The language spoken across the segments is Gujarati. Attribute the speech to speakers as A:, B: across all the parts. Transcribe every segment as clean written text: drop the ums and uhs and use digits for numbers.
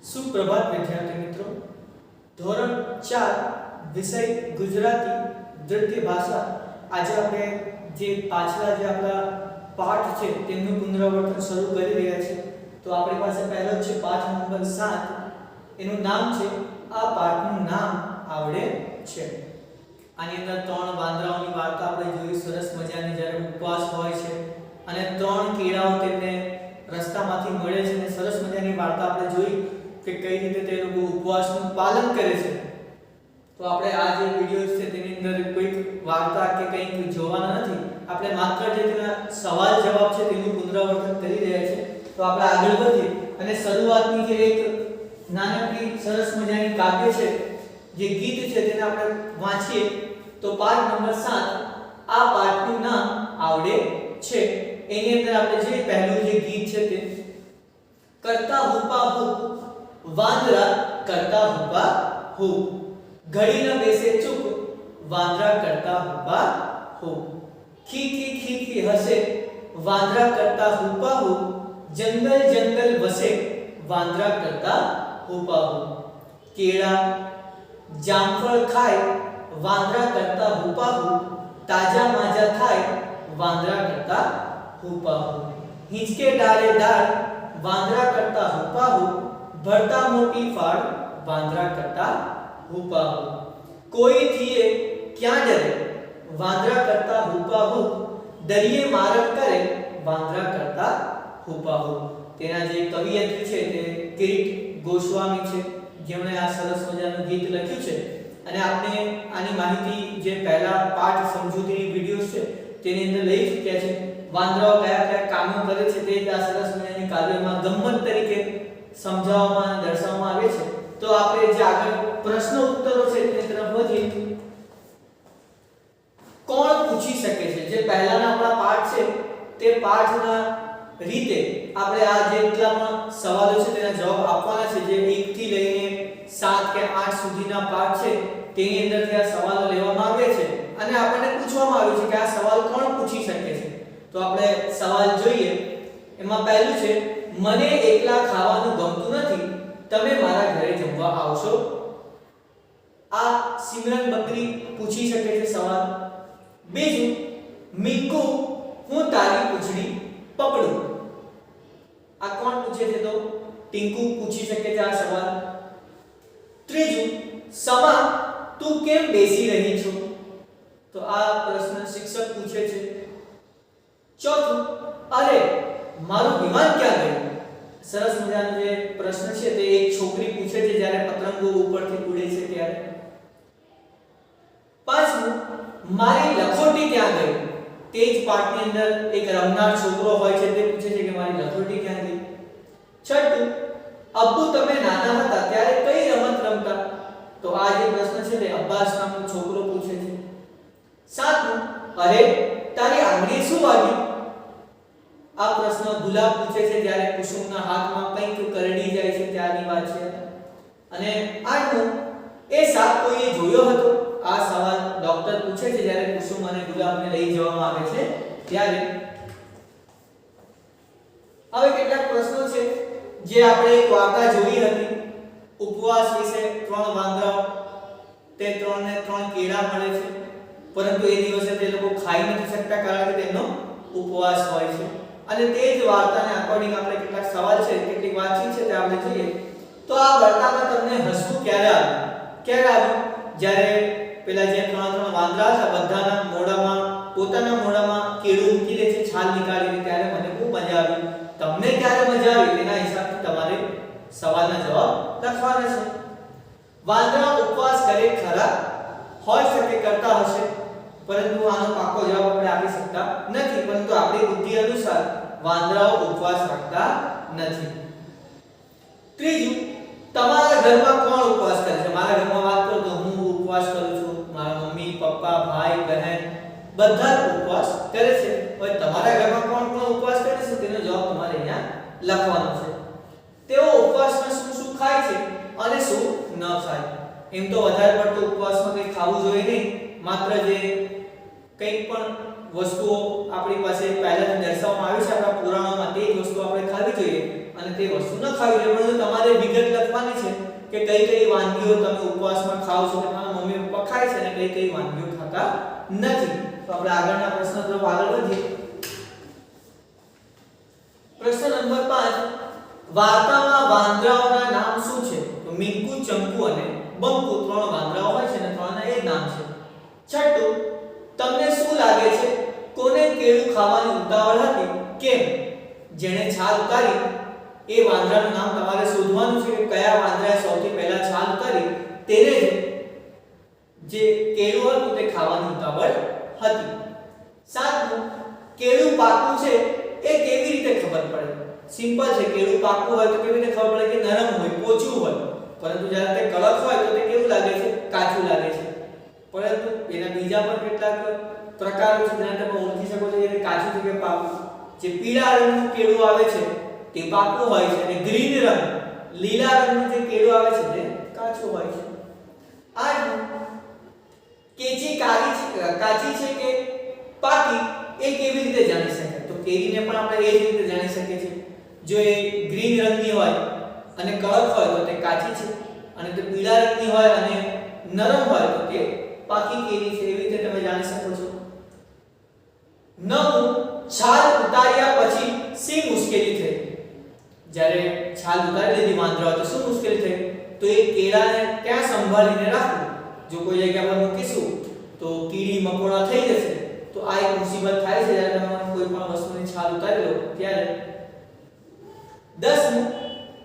A: सुप्रभात विद्यार्थी मित्रों। ધોરણ 4 વિષય ગુજરાતી દ્વિતીય ભાષા। આજે આપણે જે પાછલા જે આપણા પાઠ છે તેમનું પુનરાવર્તન શરૂ કરી રહ્યા છે। તો આપણી પાસે પહેલો છે પાઠ નંબર 7, એનું નામ છે આ પાઠનું નામ આવડે છે। આની અંદર ત્રણ વાંદરાઓની વાર્તા આપણે જોઈ, સરસ મજાની, જ્યારે ઉપવાસ હોય છે અને ત્રણ કીડાઓ તેમને રસ્તામાંથી મળે છે અને સરસ મજાની વાર્તા આપણે જોઈ કે કઈ રીતે તે લોકો ઉપવાસનું પાલન કરે છે। તો આપણે આ જે વિડિયો છે તેની અંદર કોઈ વાર્તા કે કંઈ જોવાના નથી, આપણે માત્ર જે તેના સવાલ જવાબ છે તેનું પુનરાવર્તન કરી રહ્યા છે। તો આપણે આગળ વધીએ અને શરૂઆતની જે એક નાનકડી સરસ મજાની કાવ્ય છે, જે ગીત છે, તેને આપણે વાંચીએ। તો પાઠ નંબર 7 આ પાઠનું નામ આવડે છે, એની અંદર આપણે જે પહેલું જે ગીત છે તે કરતા હુપા હુપ વાંદરા કરતા હુપા હુપ, ઘડી ન બેસે ચૂપ વાંદરા કરતા હુપા હુપ, ખી ખી ખી ખી હસે વાંદરા કરતા હુપા હુપ, જંગલ જંગલ વસે વાંદરા કરતા હુપા હુપ, કેળા જામફળ ખાય વાંદરા કરતા હુપા હુપ, તાજા માજા થાય વાંદરા કરતા હુપા હુપ, હિંચકે ડાળે ડાળ વાંદરા કરતા હુપા હુપ, ભરતા મોટી ફાળ વાંદરા કરતા હુપા હુપ, કોઈ થીએ ક્યાં ડરે વાંદરા કરતા હુપા હુપ, દરિયે મારક કરે વાંદરા કરતા હુપા હુપ। તેના જે કવિયત્રી છે તે કિરીટ ગોસ્વામી છે, જેમણે આ સરસ મજાનું ગીત લખ્યું છે। અને આપણે આની માહિતી જે પહેલા પાઠ સમજૂતીની વિડિયોઝ છે તેની અંદર લઈ ચૂક્યા છે। વાંદરાઓ કયા કયા કામો કરે છે તે આ સરસ મજાની કાવ્યમાં ગમ્મત તરીકે સમજાવવામાં અને દર્શાવવામાં આવે છે। તો આપણે જે આગળ પ્રશ્ન ઉત્તરો છે તેની તરફ વધીએ। કોણ પૂછી શકે છે? જે પહેલાના આપણા પાઠ છે તે પાઠના રીતે આપણે આ જેટલામાં સવાલો છે તેના જવાબ આપવાના છે। જે 1 થી લઈને 7 કે 8 સુધીના પાઠ છે તેની અંદરથી આ સવાલો લેવામાં આવ્યા છે અને આપણને પૂછવામાં આવ્યું છે કે આ સવાલ કોણ પૂછી શકે છે। તો આપણે સવાલ જોઈએ। એમાં પહેલું છે, મને એકલા ખાવાનું ગમતું નથી, તમે મારા ઘરે જમવા આવશો? આ સિમરન બકરી પૂછી શકે છે સવાલ। બીજું, મિક્કુ હું તારી પૂંછડી પકડું, આ કોણ પૂછે છે? તો ટિંકુ પૂછી શકે છે આ સવાલ। ત્રીજું, સમા તું કેમ બેસી રહી છો, તો આ પ્રશ્ન શિક્ષક પૂછે છે। ચોથું, અરે મારું વિમાન ક્યાં ગયું, સરસ મજાનો જે પ્રશ્ન છે તે એક છોકરી પૂછે છે જ્યારે પતંગો ઉપરથી ઉડે છે ત્યારે। પાંચમું, મારી લખોટી ક્યાં ગઈ, તે જ પાઠની અંદર એક રમનાર છોકરો હોય છે તે પૂછે છે કે મારી લખોટી ક્યાં ગઈ। છઠ્ઠું, અબ્બુ તમે નાના હતા ત્યારે કઈ રમત રમતા, તો આ જે પ્રશ્ન છે તે અબ્બાસ નામનો છોકરો પૂછે છે। સાતમું, અરે તારી આંગળીએ શું વાગ્યું, આ પ્રશ્ન ગુલાબ પૂછે છે જ્યારે કુસુમના હાથમાં કંઈક કરડી જાય છે ત્યારની વાત છે। અને આઠમું, એ સાપ કોઈએ જોયો હતો, આ સવાલ ડોક્ટર પૂછે છે જ્યારે કુસુમ અને ગુલાબને લઈ જવામાં આવે છે ત્યારે। હવે કેટલાક પ્રશ્નો છે જે આપણે એક વાર્તા જોઈ હતી ઉપવાસ વિશે। ત્રણ વાંદરાઓ, તે ત્રણને ત્રણ કેળા મળે છે, પરંતુ એ દિવસે તે લોકો ખાઈ નથી શકતા કારણ કે તેમનો ઉપવાસ હોય છે। અને તે જ વાર્તાને અકોર્ડિંગ આપણે કેટલાક સવાલ છે, કેટલીક વાતચીત છે તે આપણે જોઈએ। તો આ વાર્તામાં તમને હસવું ક્યારે આવ્યું? ક્યારે આવ્યું? જ્યારે પેલા જે ત્રણ વાંદરા હતા બધાના મોઢામાં, પોતાના મોઢામાં કેળું મૂકી દે છે છાલ નીકાળીને, ત્યારે મને ખૂબ મજા આવી। તમને ક્યારે મજા આવી તેના હિસાબથી તમારે સવાલના જવાબ લખવાના છે। વાંદરા ઉપવાસ કરે ખરા? હોય શકે કરતા હશે, પરંતુ આનો પાકો જવાબ આપણે આપી શકતા નથી, પરંતુ આપણી બુદ્ધિ અનુસાર વાંદરાઓ ઉપવાસ રાખતા નથી। ત્રીજું, તમારા ઘરમાં કોણ ઉપવાસ કરે છે? મારા ઘરમાં વાત કરું તો હું ઉપવાસ કરું છું, મારા મમ્મી, પપ્પા, ભાઈ, બહેન બધા જ ઉપવાસ કરે છે। હવે તમારા ઘરમાં કોણ કોણ ઉપવાસ કરે છે તેનો જવાબ તમારે અહીંયા લખવાનો છે। તેઓ ઉપવાસમાં શું શું ખાય છે અને શું ન ખાય। એમ તો વધારે પડતો ઉપવાસમાં કંઈ ખાવું જોઈએ નહીં, માત્ર જે કંઈક પણ વસ્તુઓ આપણી પાસે પહેલાથી દર્શાવવામાં આવી છે આપણા પુરાણોમાં તે જ વસ્તુ આપણે ખાવી જોઈએ। અને તે વસ્તુ ન ખાવી જોઈએ, પરંતુ તમારે વિગત લખવાની છે કે કઈ કઈ વાનગીઓ તમે ઉપવાસમાં ખાઓ છો, તમારા મમ્મી પપ્પા ખાય છે અને કઈ કઈ વાનગીઓ ખાતા નથી. તો આપણે આગળના પ્રશ્ન તરફ આગળ વધીએ. પ્રશ્ન નંબર 5, વાર્તામાં વાંદરાઓના નામ શું છે? તો મિંકુ, ચંકુ અને બંકુ 3 વાંદરાઓ હોય છે અને 3 ના એ જ નામ છે. છઠ્ઠું, તમને શું લાગે છે કોને કેળું ખાવાની ઉતાવળ હતી? કેમ? જેણે છાલ ઉતારી એ વાંદરાનું નામ તમારે શોધવાનું છે કે કયા વાંદરાએ સૌથી પહેલા છાલ ઉતારી તેને જે કેળું હતું તે ખાવાની ઉતાવળ હતી. સાતમું, કેળું પાકું છે એ કેવી રીતે ખબર પડે? સિમ્પલ છે, કેળું પાકું હોય તો કેવી રીતે ખબર પડે કે નરમ હોય, પોચું હોય, પરંતુ જ્યારે તે કડક હોય તો તે કેવું લાગે છે? કાચું લાગે છે. પરંતુ એના બીજા પણ કેટલાક પ્રકારો છે જેને તમે ઓળખી શકો છો કે કાચું છે કે પાકું. જે પીળા રંગનું કેળું આવે છે તે પાકું હોય છે અને ગ્રીન રંગ, લીલા રંગનું જે કેળું આવે છે તે કાચું હોય છે. આઠમું, કેજી કાચી છે કે પાકી એ કેવી રીતે જાણી શકાય? તો કેરીને પણ આપણે એ જ રીતે જાણી શકીએ છીએ. જો એ ગ્રીન રંગની હોય અને કડક હોય તો તે કાચી છે, અને તે પીળા રંગની હોય અને નરમ હોય તો તે પાકી કેરી છે. એવી રીતે તમે જાણી શકો છો. નવમું, છાલ ઉતાર્યા પછી શી મુશ્કેલી થઈ? જ્યારે છાલ ઉતારી લીધી વાંદરાઓ તો શું મુશ્કેલી થઈ? તો એ કેળાને ક્યાં સંભાળીને રાખવું? જો કોઈ જગ્યા પર મૂકીશું તો કીડી મકોડા થઈ જશે. તો આ એક મુસીબત થાય છે જ્યારે તમે કોઈ પણ વસ્તુની છાલ ઉતારી લો ત્યારે. 10મું,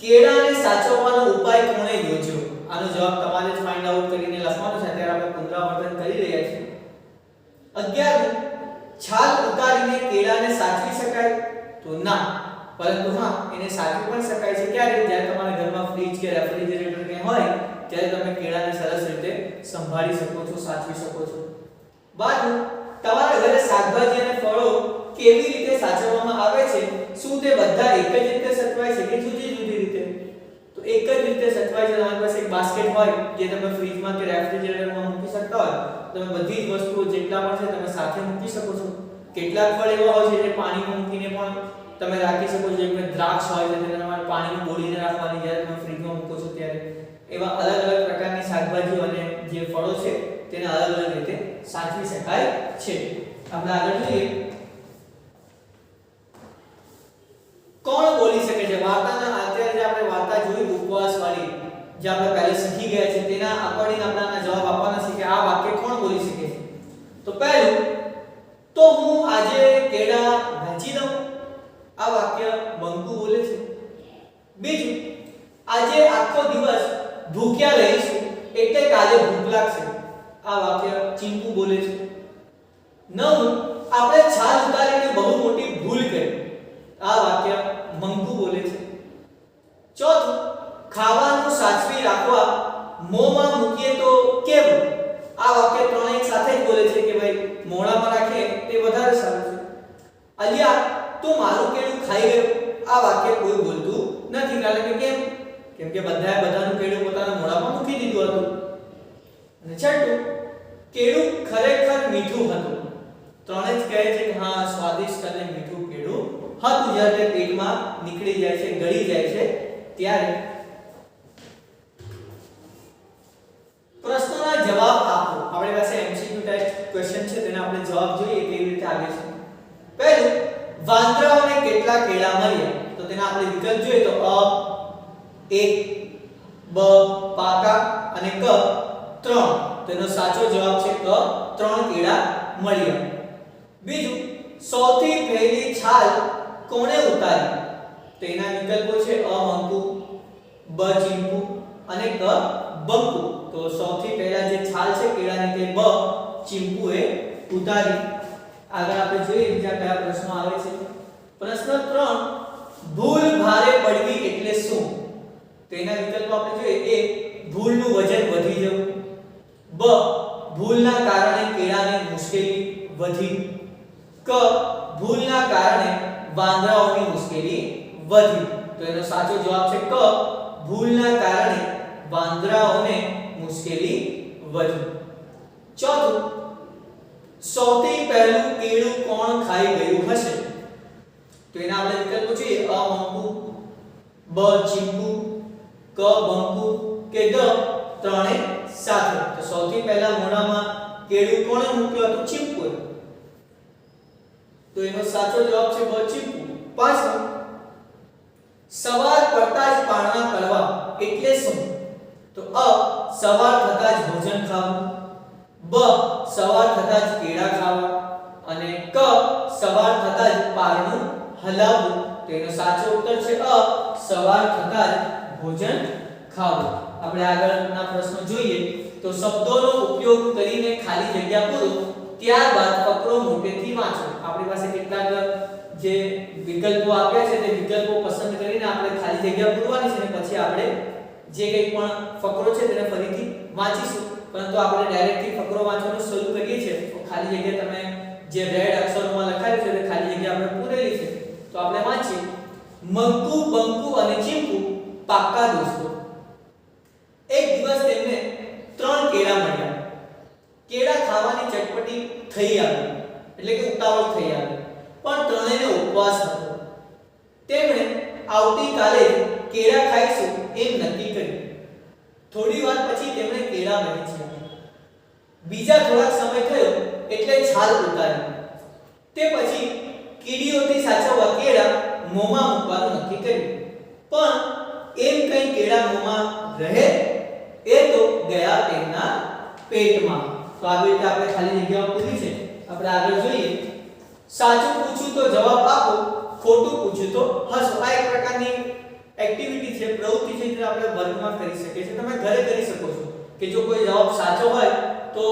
A: કેળાને સાચવવાનો ઉપાય કોણે યોજ્યો? આનો જવાબ તમારે જ ફાઇન્ડ આઉટ કરીને લખવાનો છે. અત્યારે આપણે પુનરાવર્તન કરી રહ્યા છીએ. 11મું, છાલ ઉતારીને કેળાને સાચવી શકાય? તો ના, પરંતુ હા, એને સાચવી પણ શકાય છે. ક્યારે? જ્યારે તમારા ઘરમાં ફ્રીજ કે રેફ્રિજરેટર કે હોય ત્યારે તમે કેળાને સરસ રીતે સંભાળી શકો છો, સાચવી શકો છો. 12મું, તમારા ઘરે શાકભાજી અને ફળો કેવી રીતે સાચવવામાં આવે છે? શું તે બધા એક જ રીતે સચવાય છે કે જુદી જુદી રીતે? તો એક જ રીતે સચવાય છે. તમારી પાસે એક બાસ્કેટ હોય જે તમે ફ્રીજમાં કે રેફ્રિજરેટરમાં મૂકી શકતા હોય, તમે બધી જ વસ્તુઓ જેટલા પણ છે તમે સાથે મૂકી શકો છો. કેટલાક ફળ એવા હોય છે જે પાણીમાં મૂકીને પણ તમે રાખી શકો છો. જેમ કે દ્રાક્ષ હોય છે તેને તમારે પાણીમાં બોળીને રાખવાની જ્યારે તમે ફ્રીજમાં મૂકો છો ત્યારે. એવા અલગ અલગ પ્રકારની શાકભાજીઓ અને જે ફળો છે તેને અલગ અલગ રીતે સાચવી શકાય છે. આપણે આગળ જોઈએ. કોણ બોલી શકે છે? વાર્તાના અત્યારે જે આપણે વાર્તા જોઈ ઉપવાસ વાળી જે આપણે પહેલા શીખી ગયા છે તેના અકોર્ડિંગ આપણે જવાબ આપવાના છે કે આ વાક્ય કોણ બોલી શકે છે? તો પહેલું, તો હું આજે કેળા વહેંચી દઉં. આ વાક્ય બંકુ બોલે છે. બીજું, આજે આખો દિવસ ભૂખ્યા રહીશું એટલે કાલે ભૂખ લાગશે. આ વાક્ય ચીંકુ બોલે છે. 9, આપણે છાલ ઉતારીને બહુ મોટી ભૂલ કરી. આ વાક્ય મંકુ બોલે છે. 4, ખાવાનું સાચવી રાખવા મોંમાં મૂકીએ તો કેવું? આ વાક્ય ત્રણે એક સાથે જ બોલે છે કે ભાઈ મોઢામાં રાખીએ તે વધારે સારું છે. અલિયા, તું મારું કેળું ખાઈ ગયો. આ વાક્ય કોઈ બોલતું નથી. કારણ કે કેમ કે બધાએ બધાનું કેળું પોતાના મોઢામાં મૂકી દીધું હતું. અને 6, કેળું ખરેખર મીઠું હતું. ત્રણે જ કહે છે કે હા, સ્વાદિષ્ટ અને મીઠું કેળું હતું. જ્યારે તે પેટમાં નીકળી જાય છે, ગળી જાય છે ત્યારે. પ્રશ્નોના જવાબ આપો. આપણી પાસે MCQ ટાઈપ ક્વેશ્ચન છે તેના આપણે જવાબ જોઈએ કેવી રીતે આવે છે. પહેલું, વાંદરાઓને કેટલા કેળા મળ્યા? તો તેના આપણે વિકલ્પ જોઈએ તો અ 1, બ પાકા અને ક 3. તેનો સાચો જવાબ છે ક 3 કેળા મળ્યા. બીજું, સૌથી પહેલી છાલ કોણે ઉતારી? તો એના વિકલ્પો છે અ મંકુ, બ ચીંકુ અને ક બંકુ. તો સૌથી પહેલા જે છાલ છે કેળાની તે બ ચીંકુએ ઉતારી. આગળ આપણે જોઈએ બીજા કયા પ્રશ્નો આવે છે. પ્રશ્ન 3, ભૂલ ભારે પડવી એટલે શું? તો એના વિકલ્પો આપણે જોઈએ. એ ભૂલનું વજન વધી જવું. બ ભૂલના કારણે કેળાને મુશ્કેલી વધી. ક ભૂલના કારણે વાંદરાઓની મુશ્કેલી વધી. તો એનો સાચો જવાબ છે ક ભૂલના કારણે વાંદરાઓને મુશ્કેલી વધી. 4, સૌથી પહેલું કેળું કોણ ખાઈ ગયું હશે? તો એના આપણે વિકલ્પો જોઈએ અ મંકુ, બ બ ચીંપુ, ક બંકુ કે ડ ત્રણે સાથે? તો સૌથી પહેલા મોઢામાં કેળું કોણે મૂક્યું હતું? ચીંપુએ. તો એનો સાચો જવાબ છે બ ચીંપુ. પાછળ સવાર પડતા જ પારણા કરવા એટલે શું? તો અ સવાર થતા જ ભોજન ખાવું, બ સવાર થતા જ કેળા ખાવા અને ક સવાર થતા જ પારણું હલાવવું. તો એનો સાચો ઉત્તર છે અ સવાર થતા જ ભોજન ખાવું. આપણે આગળના પ્રશ્નો જોઈએ તો શબ્દોનો ઉપયોગ કરીને ખાલી જગ્યા પૂરો, ત્યારબાદ ફકરો મોટેથી વાંચો. આપણી પાસે કેટલાક જે વિકલ્પો આપ્યા છે તે વિકલ્પો પસંદ કરીને આપણે ખાલી જગ્યા પૂરવાની છે અને પછી આપણે જે કંઈ પણ ફકરો છે તેને ફરીથી વાંચીશું. પરંતુ આપણે ડાયરેક્ટલી ફકરો વાંચવાનું શરૂ કરીએ છીએ. તો ખાલી જગ્યા તમે જે રેડ અક્ષરોમાં લખાયેલું છે તે ખાલી જગ્યા આપણે પૂરેલી છે. તો આપણે વાંચીએ. મંકુ, બંકુ અને ચીંપુ પાક્કા દોસ્તો. એક દિવસ તેમને 3 કેળા મળ્યા. કેળા ખાવાની ચટપટી થઈ આવી, એટલે કે ઉતાવળ થઈ આવી, પણ ત્રણેયને ઉપવાસ હતો. તેમણે આવતીકાલે કેળા ખાઈશું એમ નક્કી કર્યું. થોડી વાર પછી તેમણે કેળા વહેંચ્યા. બીજા થોડાક સમય થયો એટલે છાલ ઉતારી. તે પછી કીડીઓથી સાચવવા કેળા મોંમાં મૂકવાનું નક્કી કર્યું. પણ એમ કઈ કેળા મોંમાં રહે એ તો ગયા તેમના પેટમાં. તો આવી રીતે આપણે ખાલી જગ્યાઓ પૂરી છે. આપણે આગળ જોઈએ. સાચું પૂછું તો જવાબ આપો, ખોટું પૂછું તો હસો. આ એક પ્રકારની એક્ટિવિટી છે, પ્રવૃત્તિ છે જે આપણે વર્ગમાં કરી શકીએ છીએ. તમે ઘરે કરી શકો છો કે જો કોઈ જવાબ સાચો હોય તો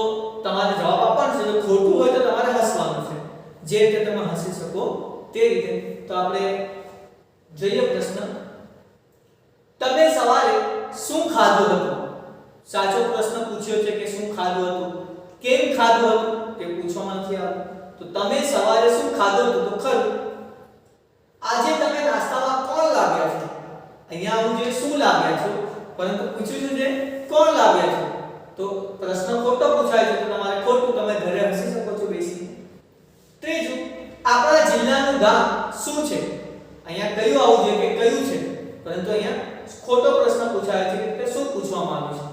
A: તમારે જવાબ આપવાનો છે, જો ખોટું હોય તો તમારે હસવાનું છે. જે રીતે તમે હસી શકો તે રીતે. તો આપણે જોઈએ પ્રશ્ન. તમે સવારે શું ખાધું હતું? સાચો પ્રશ્ન પૂછ્યો છે કે શું ખાધું હતું, કેમ ખાધું હતું તે પૂછવામાં નથી આવ્યું. તો તમે સવારે શું ખાધું હતું? તો ખરું. આજે તમે નાસ્તામાં કોણ લાવ્યા છો? અહીંયા આવું જે શું લાવ્યા છો, પરંતુ પૂછ્યું છે કોણ લાવ્યા છો. તો પ્રશ્ન ખોટો પૂછાય છે તો તમારે ખોટું, તમે ઘરે હસી શકો છો બેસી. ત્રીજું, આપણા જિલ્લાનું ગામ શું છે? અહીંયા કયું આવું છે કે કયું છે, પરંતુ અહીંયા ખોટો પ્રશ્ન પૂછાય છે કે શું પૂછવામાં આવ્યું છે.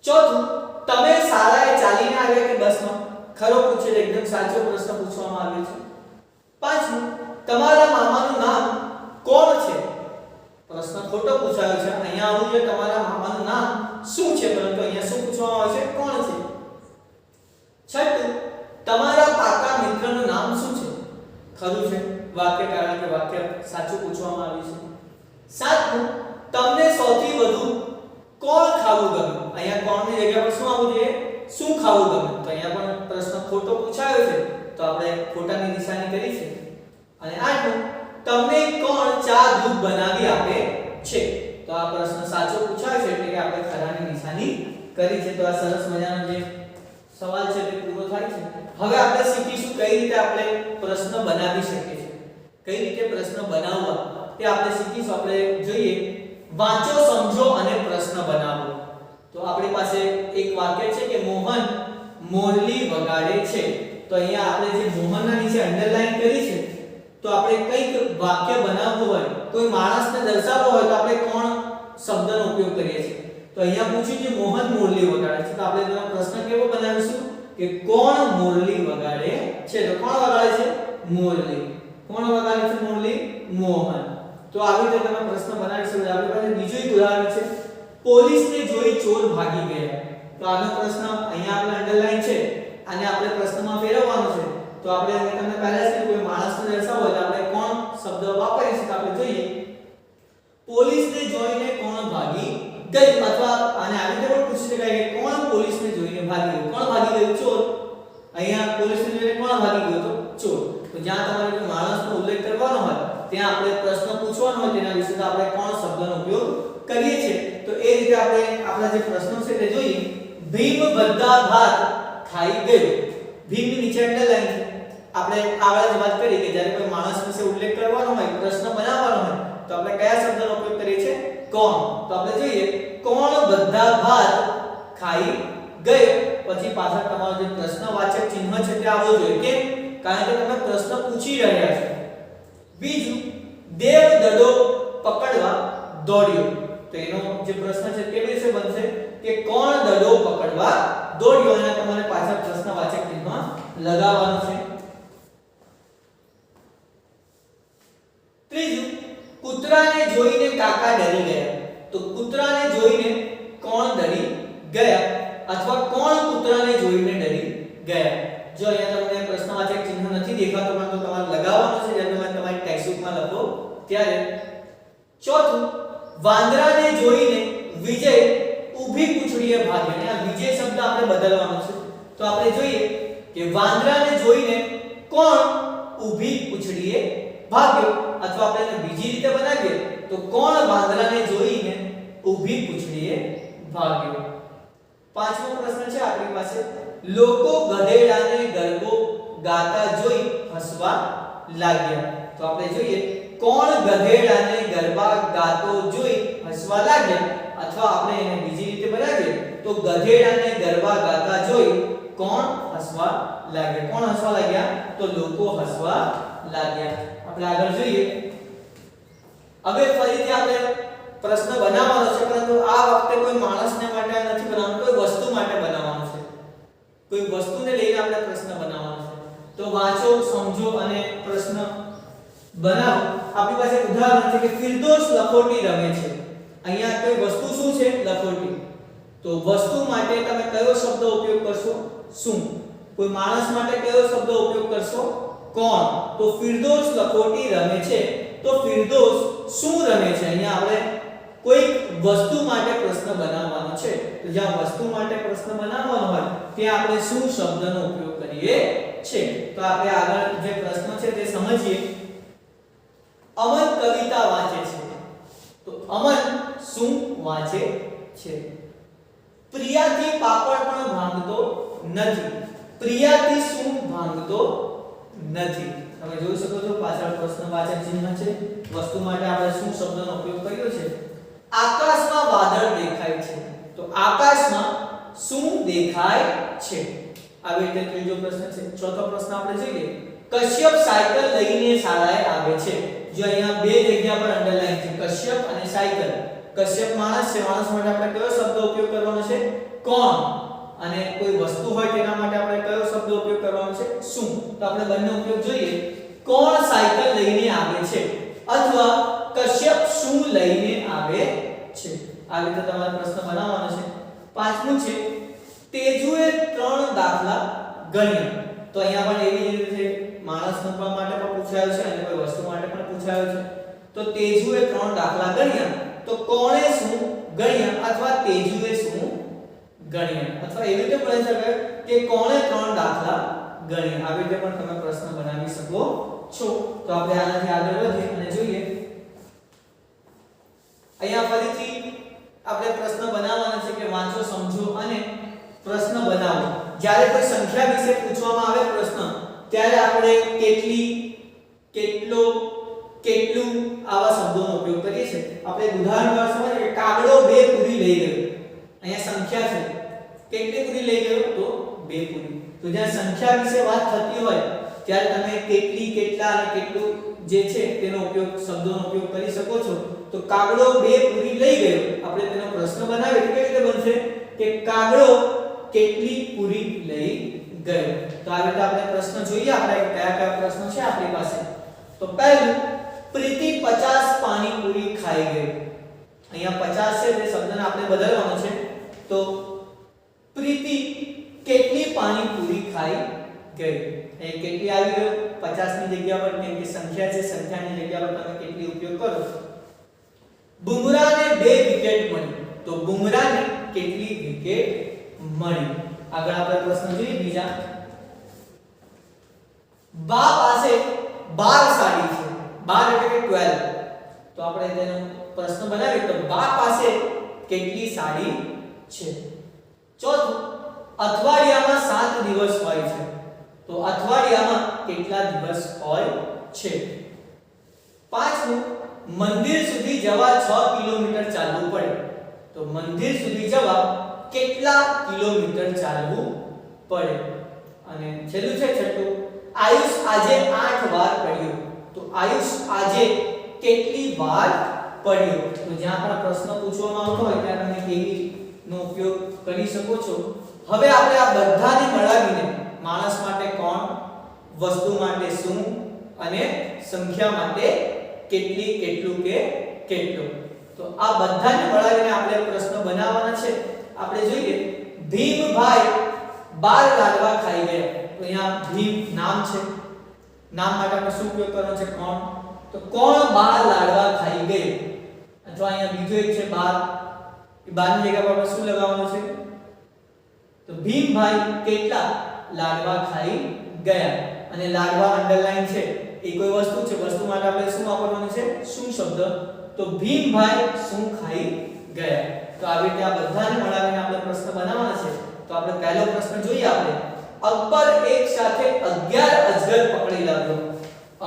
A: ચોથું, તમે શાળાએ ચાલીને આવ્યા કે બસમાં? ખરો પૂછે છે, એકદમ સાચો પ્રશ્ન પૂછવામાં આવ્યો છે. પાંચમું, તમારા મામાનું નામ કોણ છે? પ્રશ્ન ખોટો પૂછાયો છે. અહીંયા આવું છે તમારા મામાનું નામ શું છે, પરંતુ અહીંયા શું પૂછવામાં આવે છે? કોણ છે. છઠ્ઠું, તમારા પાકા મિત્રનું નામ શું છે? ખરું છે વાક્ય, કારણ કે વાક્ય સાચું પૂછવામાં આવ્યું છે. સાતમું, તમને સૌથી વધુ કોણ ખાવું ગમે? અહીંયા કોણની જગ્યા પર શું આવવું જોઈએ? શું ખાવું ગમે. તો અહીંયા પણ પ્રશ્ન ખોટો પૂછાયો છે તો આપણે ખોટાની નિશાની કરી છે. અને આઠમું, તમને કોણ ચા દૂધ બનાવી આપે છે? તો આ પ્રશ્ન સાચો પૂછાયો છે એટલે કે આપણે ખરાની નિશાની કરી છે. તો આ સરસ મજાનો જે સવાલ છે તે પૂરો થાય છે. હવે આપણે શીખીશું કઈ રીતે આપણે પ્રશ્ન બનાવી શકીએ છીએ, કઈ રીતે પ્રશ્ન બનાવવા તે આપણે શીખીશું. આપણે જોઈએ. વાંચો, સમજો અને પ્રશ્ન બનાવો. તો આપણી પાસે એક વાક્ય છે કે મોહન મોરલી વગાડે છે. તો અહીંયા આપણે જે મોહનના નીચે અંડરલાઈન કરી છે, તો આપણે કંઈક વાક્ય બનાવવું હોય, કોઈ માણસને દર્શાવવો હોય તો આપણે કોણ શબ્દનો ઉપયોગ કરીએ છીએ. તો અહીંયા પૂછ્યું છે મોહન મોરલી વગાડે છે, તો આપણે તેનો પ્રશ્ન કેવો બનાવીશું કે કોણ મોરલી વગાડે છે? તો કોણ વગાડે છે? મોરલી. કોણ વગાડે છે મોરલી? મોહન. તો આવી રીતે તમે પ્રશ્ન બનાવી શકો. આપણી પાસે બીજું એક ઉદાહરણ છે. પોલીસને જોઈ ચોર ભાગી ગયા. તો આનો પ્રશ્ન અહીંયા આપણે અંડરલાઈન છે, આને આપણે પ્રશ્નમાં ફેરવવાનો છે. તો આપણે તમને પહેલા જ કોઈ માણસને દર્શાવવો હોય તો આપણે કોણ શબ્દ વાપરીશું. તો આપણે જોઈએ. પોલીસને જોઈને કોણ ભાગી ગઈ, અથવા આને આવી રીતે પણ પૂછી શકાય કે કોણ પોલીસને જોઈને ભાગી ગયું. કોણ ભાગી ગયું? ચોર. અહીંયા પોલીસને જોઈને કોણ ભાગી ગયો? તો ચોર. તો જ્યાં તમારે કોઈ માણસનો ઉલ્લેખ કરવાનો હોય ત્યાં આપણે પ્રશ્ન પૂછવાનો હોય તેના વિશે તો આપણે કોણ શબ્દનો ઉપયોગ કરીએ છીએ. તો એ રીતે આપણે આપણા જે પ્રશ્નો છે તે જોઈએ. ભીમ બધા ભાત ખાઈ ગયો. ભીમની નીચે અંડરલાઈન છે. આપણે આગળ જ વાત કરી કે જ્યારે કોઈ માણસ વિશે ઉલ્લેખ કરવાનો હોય, પ્રશ્ન બનાવવાનો હોય તો આપણે કયા શબ્દનો ઉપયોગ કરીએ છીએ? કોણ. તો આપણે જોઈએ. કોણ બધા ભાત ખાઈ ગયો. પછી પાછળ તમારો જે પ્રશ્નવાચક ચિહ્ન છે તે આવવો જોઈએ. કેમ? કારણ કે તમે પ્રશ્ન પૂછી રહ્યા છો. બીજું, દેવ દડો પકડવા દોડ્યો. તો એનો જે પ્રશ્ન છે કેવી રીતે બનશે કે કોણ દડો પકડવા દોડ્યો. અને તમારે પાછળ પ્રશ્નવાચક ચિહ્ન લગાવવાનું છે. ત્રીજું, કૂતરાને જોઈને કાકા ડરી ગયા. તો કૂતરાને જોઈને કોણ ડરી ગયા અથવા કોણ કૂતરાને જોઈને ડરી ગયા. જો અહીંયા તમને પ્રશ્નવાચક ચિહ્ન નથી દેખાતો પરંતુ તમારે લગાવવાનું છે જ્યારે તમે તમારી ટેક્સ્ટબુકમાં લખો ત્યારે. ચોથું, વાંદરાને જોઈને વિજય ઊભી પૂંછડીએ ભાગ્યો. અને આ વિજય શબ્દ આપણે બદલવાનો છે. તો આપણે જોઈએ કે વાંદરાને જોઈને કોણ ઊભી પૂંછડીએ ભાગ્યો અથવા આપણે એને બીજી રીતે બનાવીએ તો કોણ વાંદરાને જોઈને ઊભી પૂંછડીએ ભાગ્યો. પાંચમો પ્રશ્ન છે આપણી પાસે, લોકો ગધેડાને ગરબો ગાતા જોઈ હસવા લાગ્યા. તો આપણે જોઈએ કોણ ગધેડાને ગરબા ગાતો જોઈ હસવા લાગ્યા અથવા આપણે એને બીજી રીતે બનાવીએ તો ગધેડાને ગરબા ગાતા જોઈ કોણ હસવા લાગ્યા. કોણ હસવા લાગ્યા? તો લોકો હસવા લાગ્યા. આપણે આગળ જોઈએ. હવે ફરીથી આપણે પ્રશ્ન બનાવવાનો છે પરંતુ આ વખતે કોઈ માણસને માટે નથી બનાવવાનો, કોઈ વસ્તુ માટે બનાવવાનો છે. કોઈ વસ્તુને લઈને આપણે પ્રશ્ન બનાવવાનો છે. તો વાંચો, સમજો અને પ્રશ્ન બનાવો. આપણી પાસે ઉદાહરણ છે કે ફિરદોસ લખોટી રમે છે. અહીંયા કોઈ વસ્તુ શું છે? લખોટી. તો વસ્તુ માટે તમે કયો શબ્દ ઉપયોગ કરશો? શું. કોઈ માણસ માટે કયો શબ્દ ઉપયોગ કરશો? કોણ. તો ફિરદોસ લખોટી રમે છે. તો ફિરદોસ શું રમે છે? અહીંયા આપણે કોઈ વસ્તુ માટે પ્રશ્ન બનાવવાનો છે. તો જ્યાં વસ્તુ માટે પ્રશ્ન બનાવવાનો હોય ત્યાં આપણે શું શબ્દનો ઉપયોગ કરીએ છે. તો આપણે આગળ જે પ્રશ્ન છે તે સમજીએ. અમન કવિતા વાંચે છે. તો અમન શું વાંચે છે? પ્રિયાથી પાપડ પણ ભાંગતો નથી. પ્રિયાથી શું ભાંગતો નથી? તમે જોઈ શકો છો પાછળ પ્રશ્નવાચક ચિહ્ન છે. વસ્તુ માટે આપણે શું શબ્દનો ઉપયોગ કર્યો છે? આકાશમાં વાદળ દેખાય છે. તો આકાશમાં શું દેખાય છે? આવી રીતે ત્રીજો પ્રશ્ન છે. ચોથો પ્રશ્ન આપણે જોઈએ. કશ્યપ સાયકલ લઈને શાળાએ આવે છે. જો અહીંયા બે જગ્યા પર અંડરલાઈન છે, કશ્યપ અને સાયકલ. કશ્યપ માણસ છે. માણસ માટે આપણે કયો શબ્દ ઉપયોગ કરવાનો છે? કોણ. અને કોઈ વસ્તુ હોય તેના માટે આપણે કયો શબ્દ ઉપયોગ કરવાનો છે? શું. તો આપણે બંને ઉપયોગ જોઈએ. કોણ સાયકલ લઈને આવે છે અથવા કશ્યપ શું લઈને આવે છે. આ રીતે તમારે પ્રશ્ન બનાવવાનો છે. પાંચમું છે તેજુએ 3 દાખલા ગણ્યા. તો અહીંયા પણ એવી જ રીતે માણસ માટે પણ પૂછાયો છે અને કોઈ વસ્તુ માટે પણ પૂછાયો છે. તો તેજુએ 3 દાખલા ગણ્યા. તો કોણે શું ગણ્યા અથવા તેજુએ શું ગણ્યા અથવા એવી રીતે પૂછી શકાય કે કોણે 3 દાખલા ગણ્યા. આવી રીતે પણ તમે પ્રશ્ન બનાવી શકો છો. તો આપણે આનાથી આગળ વધીએ અને જોઈએ. અહીંયા ફરીથી આપણે પ્રશ્ન બનાવવાનો છે કે વાંચો, સમજો અને પ્રશ્ન બનાવો. જ્યારે કોઈ સંખ્યા વિશે પૂછવામાં આવે પ્રશ્ન ત્યારે આપણે કેટલી, કેટલો, કેટલું આવા શબ્દોનો ઉપયોગ કરીએ છીએ. આપણે ઉદાહરણ પર સમજીએ કે કાગડો 2 પૂરી લઈ ગયો. અહીંયા સંખ્યા છે. કેટલી પૂરી લઈ ગયો? તો 2 પૂરી. તો જ્યાં સંખ્યા વિશે વાત થતી હોય ત્યારે તમે કેટલી, કેટલા અને કેટલું જે છે તેનો ઉપયોગ, શબ્દોનો ઉપયોગ કરી શકો છો. તો કાગડો 2 પૂરી લઈ ગયો. આપણે તેનો પ્રશ્ન બનાવીએ તો કેવી રીતે બનશે કે કાગડો કેટલી પૂરી લઈ ગયો. તો આ રીતે આપણે પ્રશ્ન જોઈએ. આપણે કયા કયા પ્રશ્નો છે આપણી પાસે. તો પહેલું, પ્રીતિ 50 પાણીપુરી ખાઈ ગઈ. અહીંયા 50 છે તે શબ્દને આપણે બદલવાનો છે. તો પ્રીતિ કેટલી પાણીપુરી ખાઈ ગઈ. એ કેટલી આવી ગયો? 50 ની જગ્યા પર, કેમ કે સંખ્યા છે, સંખ્યાની જગ્યા પર તમે કેટલી ઉપયોગ કરો. બુમરાહને 2 વિકેટ મળી. તો બુમરાહને કેટલી વિકેટ મળી. આગળ આપણે પ્રશ્ન જોઈએ બીજા. બા પાસે 12 સાડી છે. 12 એટલે કે 12. તો આપણે તેનો પ્રશ્ન બનાવીએ તો બા પાસે કેટલી સાડી છે. ચોથું, અઠવાડિયામાં 7 દિવસ હોય છે. તો અઠવાડિયામાં કેટલા દિવસ હોય છે. પાંચમું, મંદિર સુધી જવા 6 કિલોમીટર ચાલવું પડે. તો મંદિર સુધી જવા કેટલા કિલોમીટર ચાલવું પડે. અને છેલ્લું છે છઠ્ઠું, આયુષ આજે 8 વાર પડ્યો. તો આયુષ આજે કેટલી વાર પડ્યો. તો જ્યાં પણ પ્રશ્ન પૂછવામાં આવતો હોય ત્યાં તમે કેવી નો ઉપયોગ કરી શકો છો. હવે આપણે આ બધાને મળાવીને માણસ માટે કોણ, વસ્તુ માટે શું અને સંખ્યા માટે કેટલી, કેટલું કે કેટલું, તો આ બધાને મળાવીને આપણે પ્રશ્ન બનાવવાના છે. આપણે જોઈએ ભીમભાઈ 12 લાડવા ખાઈ ગયા. તો અહીંયા ભીમ નામ છે, નામ માટે આપણે શું ઉપયોગ કરવાનો છે, કોણ. તો કોણ 12 લાડવા ખાઈ ગયું, અથવા અહીંયા બીજો એક છે 12, એ 12 ની જગ્યા પર આપણે શું લગાવવાનું છે, તો ભીમભાઈ કેટલા લાડવા ખાઈ ગયા. અને લાડવા અંડરલાઈન છે, એ કોઈ વસ્તુ છે, વસ્તુ માટે આપણે શું વાપરવાનું છે, શું શબ્દ. તો ભીમભાઈ શું ખાઈ ગયા. તો આવી રીતે આ બધાને મળાવીને આપણે પ્રશ્ન બનાવવાનો છે. તો આપણે પહેલો પ્રશ્ન જોઈએ. આપણે અકબર એક સાથે 11 અજગર પકડી લાવ્યો.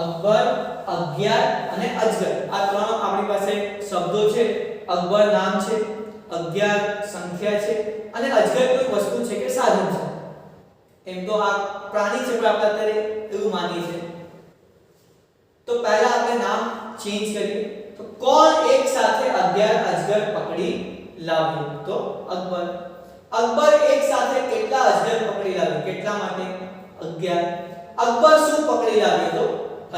A: અકબર, 11 અને અજગર, આ ત્રણ આપણી પાસે શબ્દો છે. અકબર નામ છે, 11 સંખ્યા છે અને અજગર કોઈ વસ્તુ છે કે સાધન છે. એમ તો આ પ્રાણી છે પણ આપણે અત્યારે એવું માનીએ છીએ. તો પહેલા આપણે નામ ચેન્જ કરીએ. તો કોણ એક સાથે 11 અજગર પકડી લાવ્યો, તો અકબર. અકબર એક સાથે કેટલા અજગર પકડી લાવ્યો, કેટલા માટે, 11. અકબર શું પકડી લાવ્યો, તો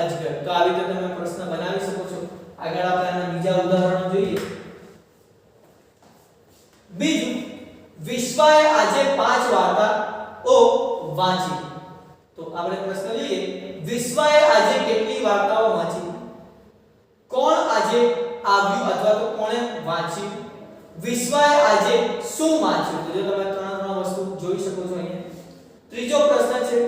A: અજગર. તો આવી રીતે તમે પ્રશ્ન બનાવી શકો છો. આગળ આપણે આના બીજા ઉદાહરણો જોઈએ. બીજું, વિશ્વાએ આજે 5 વાર્તાઓ વાંચી. તો આપણે પ્રશ્ન જોઈએ, વિશ્વાએ આજે કેટલી વાર્તાઓ વાંચી, કોણ આજે આવ્યું અથવા તો કોણે વાંચ્યું, વિશ્વાએ આજે શું વાંચ્યું. તો જો તમે ત્રણ વસ્તુ જોઈ શકો છો અહીંયા. ત્રીજો પ્રશ્ન છે,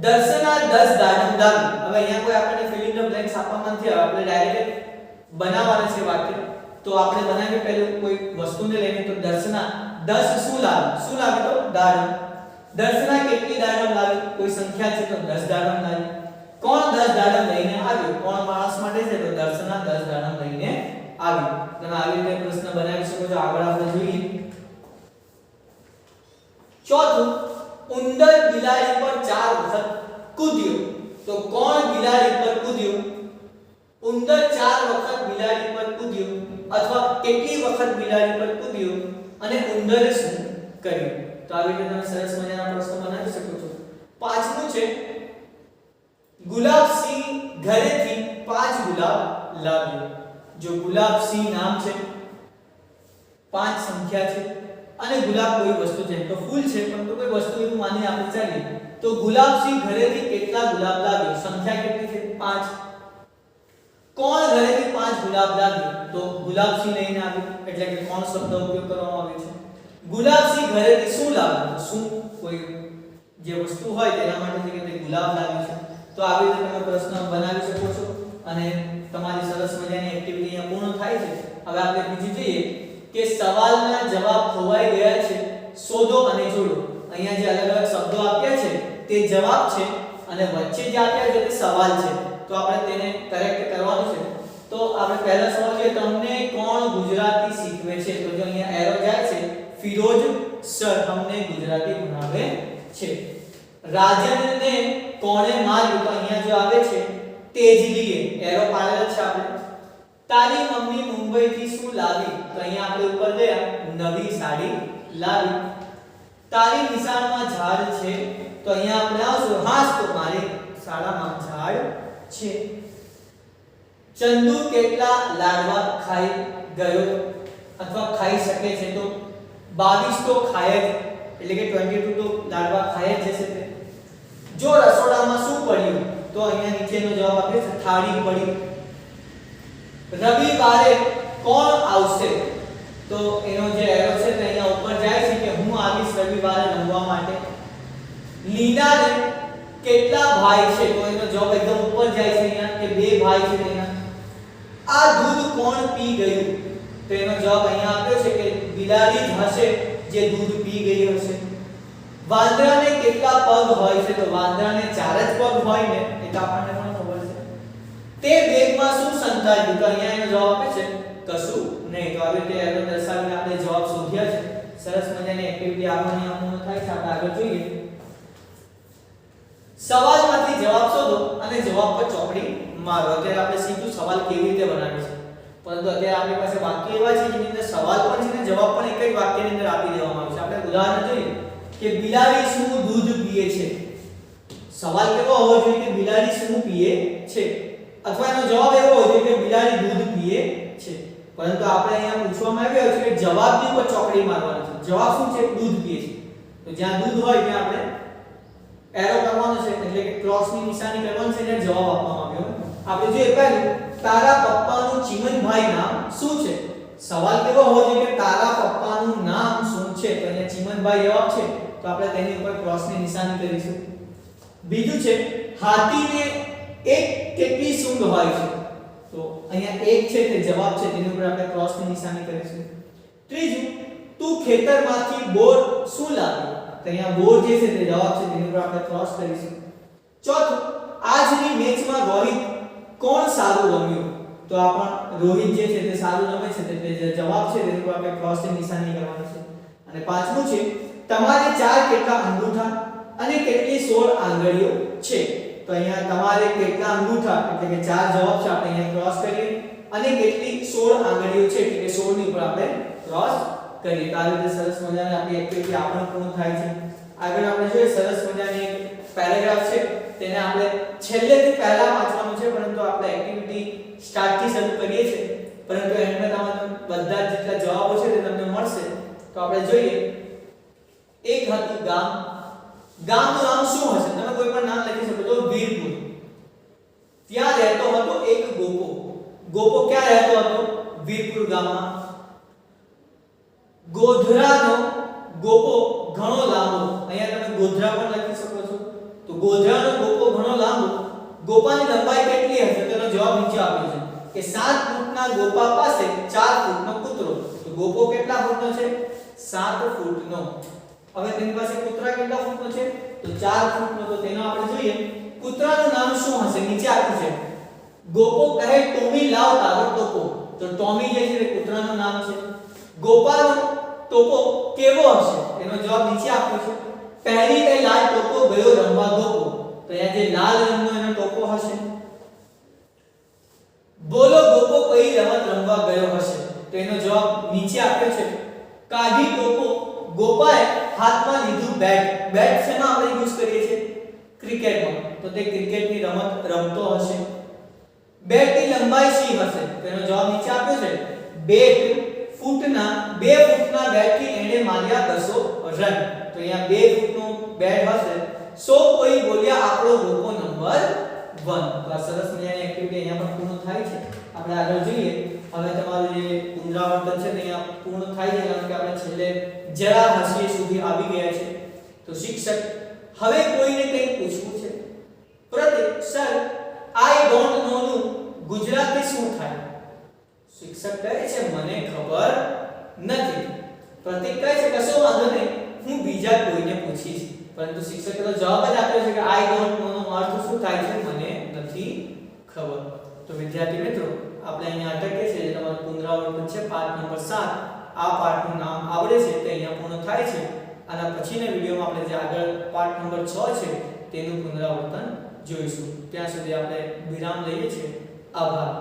A: દર્શના 10 દાડમ લાવી. હવે અહીંયા કોઈ આપણને ફિલ ઇન ધ બ્લેન્ક્સ આપવામાં નથી આવે, આપણે ડાયરેક્ટ બનાવવાના છે વાક્ય. તો આપણે બનાવીએ પહેલું કોઈ વસ્તુને લઈને. તો દર્શના 10 શું લાવી, શું લાવી, તો દાડમ. દર્શના કેટલી દાડમ લાવી, કોઈ સંખ્યા છે તો 10 દાડમ લાવી. કોણ 10 દાડમ લઈને આવ્યો, કોણ માણસ માટે છે, તો દર્શના 10 દાડમ લઈને આવી. તમે આવી રીતે પ્રશ્ન બનાવી શકો છો. આગળ આપણે જોઈએ ચોથું, ઉંદર બિલાડી પર 4 વખત કૂદ્યો. તો કોણ બિલાડી પર કૂદ્યો, ઉંદર 4 વખત બિલાડી પર કૂદ્યો અથવા કેટલી વખત બિલાડી પર કૂદ્યો અને ઉંદરે શું કર્યું. તો આવી રીતે તમે સરસ મજાના પ્રશ્નો બનાવી શકો છો. પાંચમું છે, ગુલાબસિંહ ઘરેથી 5 ગુલાબ લાવ્યો. જો ગુલાબસિંહ નામ છે, 5 સંખ્યા છે અને ગુલાબ કોઈ વસ્તુ છે, તો ફૂલ છે પણ તો કોઈ વસ્તુ એવું માનીને આપણે ચાલીએ. તો ગુલાબસિંહ ઘરેથી કેટલા ગુલાબ લાવ્યો, સંખ્યા કેટલી છે, 5. કોણ ઘરેથી 5 ગુલાબ લાવ્યો, તો ગુલાબસિંહ લઈને આવ્યો, એટલે કે કોણ શબ્દ ઉપયોગ કરવામાં આવ્યો છે. ગુલાબસિંહ ઘરેથી શું લાવ્યો, શું કોઈ જે વસ્તુ હોય તેના માટે કે ગુલાબ લાવ્યો છે. તો આવી રીતે તમે પ્રશ્ન બનાવી શકો છો અને તમારી સરસ મજાની એક્ટિવિટી અહીંયા પૂર્ણ થાય છે. હવે આપણે બીજું જોઈએ કે સવાલના જવાબ ખોવાઈ ગયા છે, શોધો અને જોડો. અહીંયા જે અલગ અલગ શબ્દો આપ્યા છે તે જવાબ છે અને વચ્ચે જે આપ્યા છે તે સવાલ છે. તો આપણે તેને કરેક્ટ કરવાનું છે. તો આપણે પહેલા સવાલ જોઈએ, તમને કોણ ગુજરાતી શીખવે છે. તો જો અહીંયા એરો જાય છે, ફિરોજ સર અમને ગુજરાતી ભણાવે છે. રાજનને કોણે માર્યું, તો અહીંયા જો આવે છે તેજલીએ, એરો પાડેલ છે આપણે. તારી મમ્મી મુંબઈથી શું લાવી, તો અહીંયા આપણે ઉપર ગયા, નવી સાડી લાવી. તારી નિશાળમાં ઝાડ છે, તો અહીંયા આપણે આવશું, હા તો મારી શાળામાં ઝાડ છે. ચંદુ કેટલા લાડવા ખાઈ ગયો અથવા ખાઈ શકે છે, તો 22 તો ખાય જ, એટલે કે 22 તો લાડવા ખાય જ જશે. જો રસોડામાં શું પડ્યું, તો અહીંયા નીચેનો જવાબ આપે છે થાળી પડી. રવિવારે કોણ આવશે, તો એનો જે એરો છે તે અહીંયા ઉપર જાય છે કે હું આવીશ રવિવારે રમવા માટે. લીનાને કેટલા ભાઈ છે, તો એનો જવાબ એકદમ ઉપર જાય છે અહીંયા કે 2 ભાઈ છે તેના. આ દૂધ કોણ પી ગયું, તો એનો જવાબ અહીંયા આપ્યો છે કે બિલાડી જ હશે જે દૂધ પી ગઈ હશે. વાંદરાને કેટલા પગ હોય છે, તો વાંદરાને 4 જ પગ હોય ને, એ તો આપણને પણ ખબર છે. તે બેગમાં શું સંતાડ્યું, તો અહીંયા એનો જવાબ આપે છે કશું નહીં. તો આવી રીતે એરો દર્શાવીને આપણે જવાબ શોધ્યા છે. સરસ મજાની એક્ટિવિટી આપણને પૂર્ણ થાય છે. આપણે આગળ જોઈએ, સવાલમાંથી જવાબ શોધો અને જવાબ પર ચોકડી મારો. અત્યારે આપણે શીખ્યું સવાલ કેવી રીતે બનાવે છે. પરંતુ અત્યારે આપણી પાસે વાક્ય એવા છે જેની અંદર સવાલ પણ છે ને જવાબ પણ એક જ વાક્યની અંદર આપી દેવામાં આવે છે. આપણે ઉદાહરણ જોઈએ કે બિલાડી શું દૂધ પીએ છે. સવાલ કેવો હોવો જોઈએ કે બિલાડી શું પીએ છે, અથવા એનો જવાબ એવો હોવો જોઈએ કે બિલાડી દૂધ પીએ છે. પરંતુ આપણે અહીંયા પૂછવામાં આવ્યું છે કે જવાબની ઉપર ચોકડી મારવાની છે. જવાબ શું છે? દૂધ પીએ છે. તો જ્યાં દૂધ હોય ત્યાં આપણે એરો કરવાનો છે, એટલે કે ક્રોસની નિશાની કરવાની છે અને જવાબ આપવામાં આવ્યો. આપણે જોઈએ પહેલું, તારા પપ્પાનું ચીમનભાઈ નામ શું છે. સવાલ કેવો હોવો જોઈએ કે તારા પપ્પાનું નામ શું છે, તો અહીંયા ચીમનભાઈ જવાબ છે, તો આપણે તેની ઉપર ક્રોસની નિશાની કરીશું. બીજું છે, હાથીને એક કેટલી સૂંઢ હોય છે. તો અહીંયા એક છે તે જવાબ છે, તેની ઉપર આપણે ક્રોસની નિશાની કરીશું. ત્રીજું, તું ખેતરમાંથી બોર શું લાવ્યો. તો અહીંયા બોર જે છે તે જવાબ છે, તેની ઉપર આપણે ક્રોસ કરીશું. ચોથું, આજની મેચમાં રોહિત કોણ સારું રમ્યું. તો આ પણ રોહિત જે છે તે સારું રમે છે, એટલે જે જવાબ છે તેની ઉપર આપણે ક્રોસની નિશાની કરવાની છે. અને પાંચમું છે, તમારે ચાર કેટલા અંગૂઠા અને કેટલી 16 આંગળીઓ છે. તો અહીંયા તમારે કેટલા અંગૂઠા એટલે કે ચાર જવાબ છે, આપણે અહીંયા ક્રોસ કરીએ, અને કેટલી 16 આંગળીઓ છે એટલે કે 16 ની ઉપર આપણે ક્રોસ કરીએ. તો આ રીતે સરસ મજાની આપણી એક્ટિવિટી આપણે પૂર્ણ થાય છે. આગળ આપણે જોઈએ સરસ મજાની એક પેરેગ્રાફ છે, તેને આપણે છેલ્લેથી પહેલા વાંચવાનું છે, પરંતુ આપણે એક્ટિવિટી સ્ટાર્ટ થી શરૂ કરીએ છીએ, પરંતુ એન્ડમાં તમને બધા જેટલા જવાબો છે તે તમને મળશે. તો આપણે જોઈએ, એક હતું ગામ. ગામનું નામ શું હશે? તમે કોઈ પણ નામ લખી શકો છો. વીરપુર. ત્યાં રહેતો હતો એક ગોપો. ગોપો ક્યાં રહેતો હતો? વીરપુર ગામમાં. ગોધરાનો ગોપો ઘણો લાંબો. અહીંયા તમે ગોધરા પણ લખી શકો છો. તો ગોધરાનો ગોપો ઘણો લાંબો. ગોપાની લંબાઈ કેટલી હશે? તેનો જવાબ નીચે આપ્યો છે કે 7 ફૂટના ગોપા પાસે 4 ફૂટનો કૂતરો. તો ગોપો કેટલા ફૂટનો છે? 7 ફૂટનો. હવે તેની પાસે કૂતરા કેટલા ફૂટનો છે? તો 4 ફૂટનો. તો તેનો આપણે જોઈએ, કૂતરાનું નામ શું હશે? નીચે આપ્યું છે. ગોપો કહે, ટોમી લાવ તારો ટોપો. તો ટોમી જે છે તે કૂતરાનું નામ છે. ગોપાનો ટોપો કેવો હશે? એનો જવાબ નીચે આપ્યો છે. પહેલી તે લાલ ટોપો ગયો રમવા ગોપો. તો અહીંયા જે લાલ રંગનો એનો ટોપો હશે. બોલો ગોપો કઈ રમત રમવા ગયો હશે? તો એનો જવાબ નીચે આપ્યો છે. કાઢી ટોપો ગોપાએ હાથમાં લીધું બેટ. બેટ શેમાં આપણે યુઝ કરીએ છીએ? ક્રિકેટમાં. તો તે ક્રિકેટની રમત રમતો હશે. બેટની લંબાઈ શી હશે? તેનો જવાબ નીચે આપ્યો છે. 2 ફૂટના બેટથી એણે માર્યા 200 રન. તો અહીંયા 2 ફૂટનું બેટ હશે. સો કોઈ બોલ્યા આપણો ગોપો નંબર 1. તો આ સરસ મજાની એક્ટિવિટી અહીંયા પણ પૂર્ણ થાય છે. આપણે આગળ જોઈએ. હવે તમારું જે પુનરાવર્તન છે તે અહીંયા પૂર્ણ થાય છે, કારણ કે આપણે છેલ્લે જરા હાસ્ય સુધી આવી ગયા છે. તો શિક્ષક, હવે કોઈને કંઈ પૂછવું છે. પ્રતિક, સર આઈ ડોન્ટ નો નું ગુજરાતી શું થાય? શિક્ષક કહે છે મને ખબર નથી. પ્રતિક કહે છે કશો વાંધો નહીં, હું બીજા કોઈને પૂછીશ. પરંતુ શિક્ષકે તો જવાબ જ આપ્યો છે કે આઈ ડોન્ટ નો નો અર્થ શું થાય છે? મને નથી ખબર. તો વિદ્યાર્થી મિત્રો, આપણે અહીંયા અટકીએ છીએ. જે તમારું પુનરાવર્તન છે પાઠ નંબર 7. આ પાઠનું નામ આવડે છે તે અહીંયા પૂર્ણ થાય છે. આના પછીના વિડિયોમાં આપણે જે આગળ પાઠ નંબર 6 છે તેનું પુનરાવર્તન જોઈશું. ત્યાં સુધી આપણે વિરામ લઈએ છીએ. આભાર.